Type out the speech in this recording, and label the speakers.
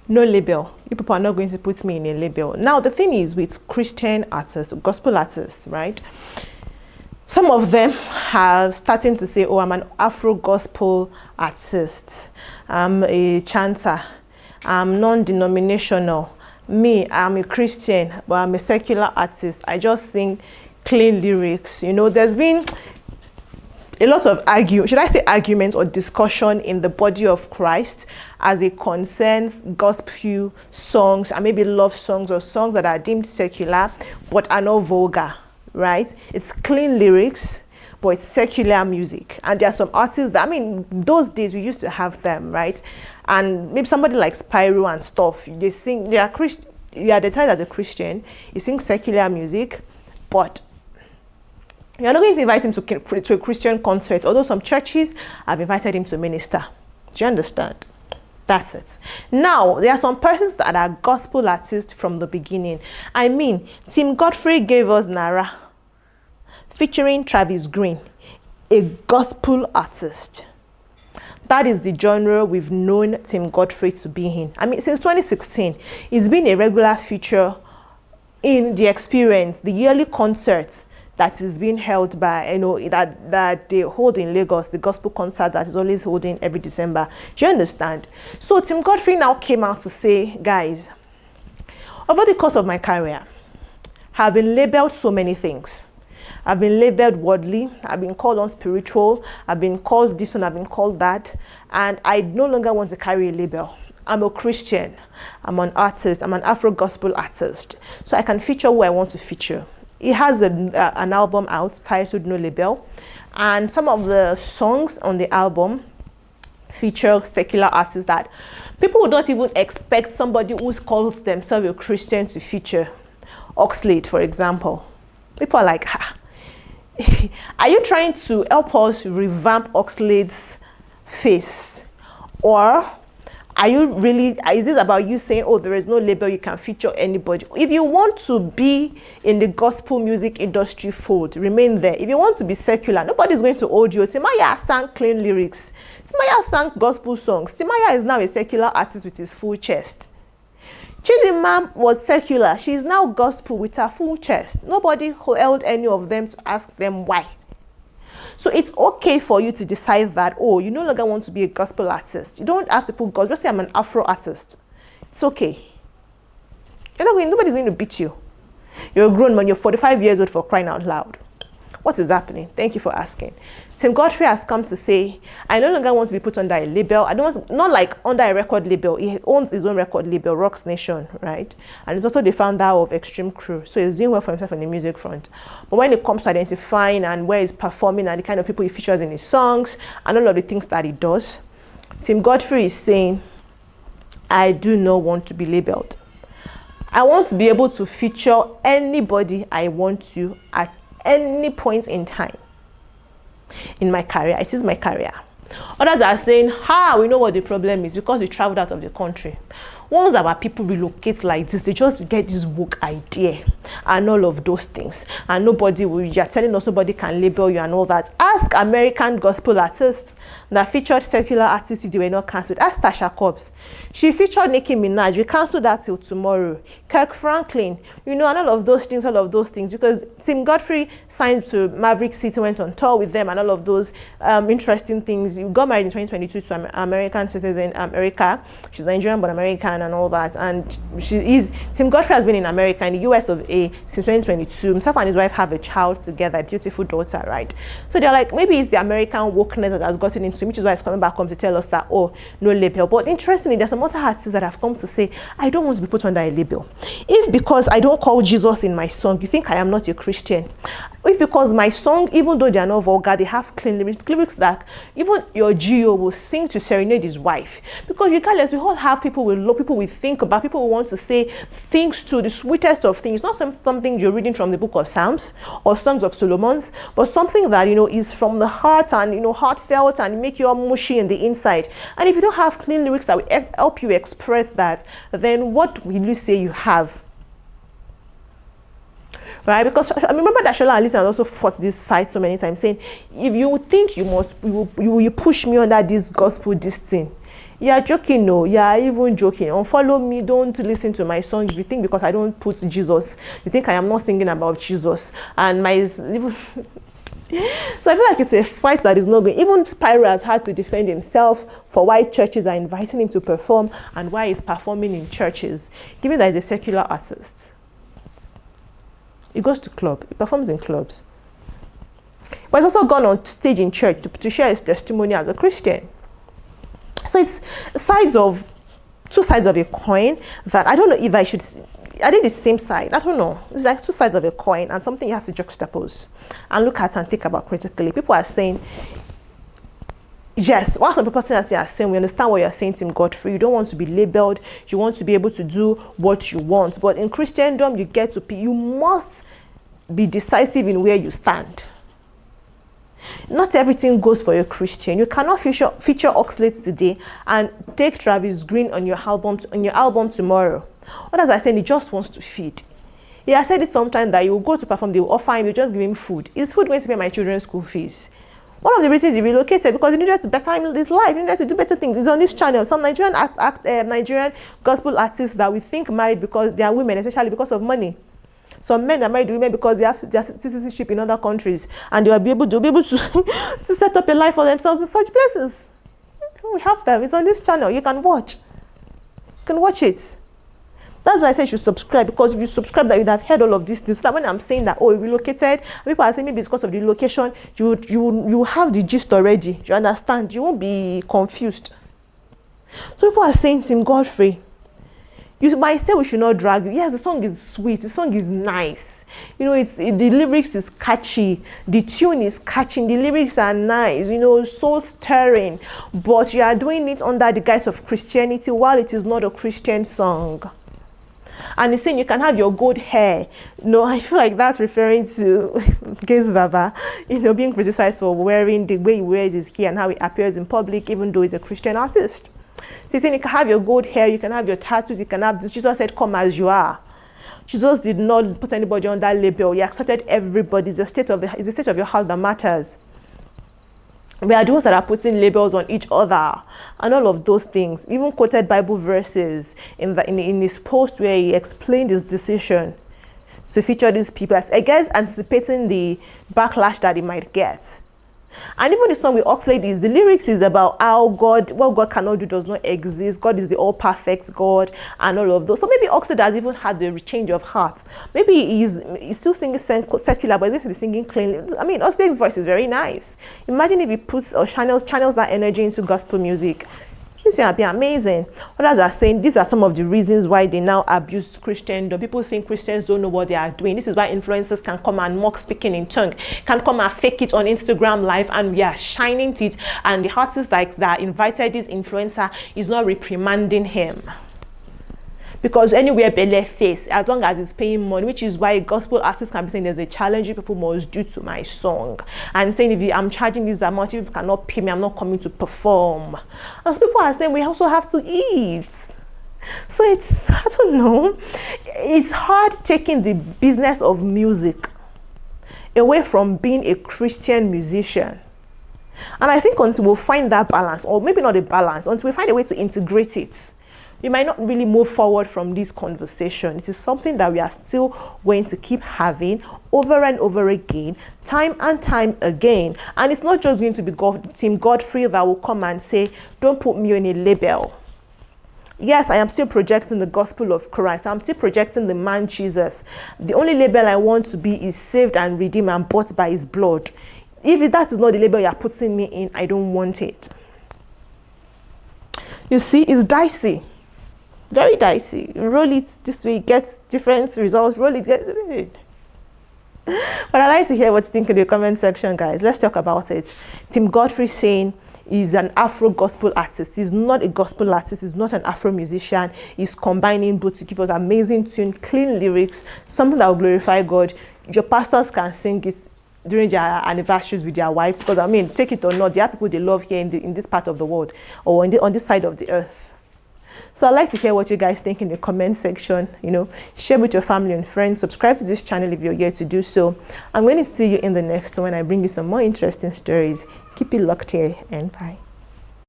Speaker 1: No label. You people are not going to put me in a label. Now, the thing is with Christian artists, gospel artists, right? Some of them have starting to say, oh, I'm an Afro gospel artist. I'm a chanter. I'm non-denominational. Me, I'm a Christian, but I'm a secular artist. I just sing clean lyrics. You know, there's been a lot of argument or discussion in the body of Christ as it concerns gospel songs and maybe love songs or songs that are deemed secular but are not vulgar, right? It's clean lyrics, but it's secular music. And there are some artists that, I mean, those days we used to have them, right? And maybe somebody like Spyro and stuff, they sing, they are Christian, you are identified as a Christian, you sing secular music, but you're not going to invite him to a Christian concert, although some churches have invited him to minister. Do you understand? That's it. Now, there are some persons that are gospel artists from the beginning. I mean, Tim Godfrey gave us Nara, featuring Travis Green, a gospel artist. That is the genre we've known Tim Godfrey to be in. I mean, since 2016, he's been a regular feature in The Experience, the yearly concerts that is being held by, you know, that they hold in Lagos, the gospel concert that is always holding every December. Do you understand? So Tim Godfrey now came out to say, guys, over the course of my career, I've been labeled so many things. I've been labeled worldly, I've been called unspiritual, I've been called this one, I've been called that, and I no longer want to carry a label. I'm a Christian, I'm an artist, I'm an Afro gospel artist, so I can feature who I want to feature. He has an album out titled No Label, and some of the songs on the album feature secular artists that people would not even expect somebody who calls themselves a Christian to feature. Oxlade, for example. People are like, ha. Are you trying to help us revamp Oxlade's face? Or are you really, is this about you saying, oh, there is no label, you can feature anybody? If you want to be in the gospel music industry fold, remain there. If you want to be secular, nobody's going to hold you. Timaya sang clean lyrics. Timaya sang gospel songs. Timaya is now a secular artist with his full chest. Chidimma was secular. She is now gospel with her full chest. Nobody held any of them to ask them why. So it's okay for you to decide that, oh, you no longer want to be a gospel artist. You don't have to put gospel. Just say I'm an Afro artist. It's okay. Nobody's going to beat you. You're a grown man. You're 45 years old, for crying out loud. What is happening? Thank you for asking. Tim Godfrey has come to say, I no longer want to be put under a label. I don't want to, not like under a record label. He owns his own record label, Rocks Nation, right? And he's also the founder of Extreme Crew. So he's doing well for himself on the music front. But when it comes to identifying and where he's performing and the kind of people he features in his songs and all of the things that he does, Tim Godfrey is saying, I do not want to be labeled. I want to be able to feature anybody I want to at any point in time in my career. It is my career. Others are saying, we know what the problem is because we traveled out of the country. Once our people relocate like this, they just get this woke idea and all of those things. And you're telling us nobody can label you and all that. Ask American gospel artists that featured secular artists if they were not cancelled. Ask Tasha Cobbs. She featured Nicki Minaj. We cancelled that till tomorrow. Kirk Franklin, and all of those things. Because Tim Godfrey signed to Maverick City, went on tour with them and all of those interesting things. You got married in 2022 to an American citizen, Erica. She's Nigerian but American and all that. And Tim Godfrey has been in America, in the US of A, since 2022. Himself and his wife have a child together, a beautiful daughter, right? So they're like, maybe it's the American wokeness that has gotten into him, which is why he's coming back home to tell us that, oh, no label. But interestingly, there's some other artists that have come to say, I don't want to be put under a label. If because I don't call Jesus in my song, you think I am not a Christian? If because my song, even though they are not vulgar, they have clean lyrics that even your Geo will sing to serenade his wife. Because regardless, we all have people we love, people we think about, people who want to say things to, the sweetest of things. Not something you're reading from the book of Psalms or Songs of Solomon's, but something that, is from the heart and, heartfelt and make you all mushy in the inside. And if you don't have clean lyrics that will help you express that, then what will you say you have? Right? Because I remember that Shola Alison has also fought this fight so many times, saying, if you think you push me under this gospel, this thing, You're joking, no, you're even joking. Unfollow me, don't listen to my song. If you think because I don't put Jesus, you think I am not singing about Jesus. And my so I feel like it's a fight that is not going. Even Spyro has had to defend himself for why churches are inviting him to perform and why he's performing in churches, given that he's a secular artist. He goes to club, he performs in clubs. But he's also gone on stage in church to share his testimony as a Christian. So it's two sides of a coin that I don't know if I should. I did the same side. I don't know. It's like two sides of a coin and something you have to juxtapose and look at and think about critically. People are saying, yes, what some people are saying, we understand what you're saying, Tim Godfrey. You don't want to be labeled. You want to be able to do what you want. But in Christendom, you must be decisive in where you stand. Not everything goes for a Christian. You cannot feature Oxlade today and take Travis Green on your album tomorrow. Others are saying he just wants to feed. He has said it sometimes that you will go to perform, they will offer him, you just give him food. Is food going to pay my children's school fees? One of the reasons he relocated because he needed to better his life, he needed to do better things. It's on this channel. Some Nigerian gospel artists that we think married because they are women, especially because of money. Some men are married to women because they have their citizenship in other countries and they'll be able to to set up a life for themselves in such places. We have them. It's on this channel. You can watch. You can watch it. That's why I say you should subscribe, because if you subscribe, that you'd have heard all of these things. So that when I'm saying that, oh, you relocated, people are saying maybe it's because of the location, you have the gist already. You understand? You won't be confused. So people are saying, Tim Godfrey, you might say we should not drag you. Yes, the song is sweet. The song is nice. You know, the lyrics is catchy. The tune is catching. The lyrics are nice. You know, soul stirring. But you are doing it under the guise of Christianity while it is not a Christian song. And he's saying you can have your gold hair. No, I feel like that's referring to Gaze Baba, you know, being criticized for wearing the way he wears his hair and how he appears in public, even though he's a Christian artist. So he's saying you can have your gold hair, you can have your tattoos, you can have this. Jesus said, come as you are. Jesus did not put anybody on that label. He accepted everybody. It's the state of your heart that matters. We are those that are putting labels on each other and all of those things. Even quoted Bible verses in his post where he explained his decision to feature these people, I guess anticipating the backlash that he might get. And even the song with Oxlade the lyrics is about how what God cannot do does not exist. God is the all-perfect God and all of those. So maybe Oxlade has even had the change of heart. Maybe he's still singing secular, but he's going to be singing cleanly. I mean, Oxlade's voice is very nice. Imagine if he puts or channels that energy into gospel music. It's going to be amazing. Others are saying these are some of the reasons why they now abuse Christendom. People think Christians don't know what they are doing. This is why influencers can come and mock speaking in tongue, can come and fake it on Instagram live, and we are shining it. And the artist like that invited this influencer is not reprimanding him. Because anywhere Bele face, as long as it's paying money, which is why gospel artists can be saying there's a challenge people must do to my song. And saying if I'm charging this amount, if you cannot pay me, I'm not coming to perform. And so people are saying we also have to eat. So I don't know, it's hard taking the business of music away from being a Christian musician. And I think until we find that balance, or maybe not a balance, until we find a way to integrate it, we might not really move forward from this conversation. It is something that we are still going to keep having over and over again, time and time again. And it's not just going to be Tim Godfrey that will come and say, don't put me on a label. Yes, I am still projecting the gospel of Christ. I'm still projecting the man Jesus. The only label I want to be is saved and redeemed and bought by his blood. If that is not the label you're putting me in, I don't want it. You see, it's dicey. Very dicey. Roll it this way, get different results. Roll it, get it. But I'd like to hear what you think in the comment section, guys. Let's talk about it. Tim Godfrey saying he's an Afro gospel artist. He's not a gospel artist. He's not an Afro musician. He's combining both to give us amazing tune, clean lyrics, something that will glorify God. Your pastors can sing it during their anniversaries with their wives, because I mean, take it or not, there are people they love here in this part of the world, or on this side of the earth. So I'd like to hear what you guys think in the comment section. You know, share with your family and friends. Subscribe to this channel if you're here to do so. I'm going to see you in the next one when I bring you some more interesting stories. Keep it locked here, and bye.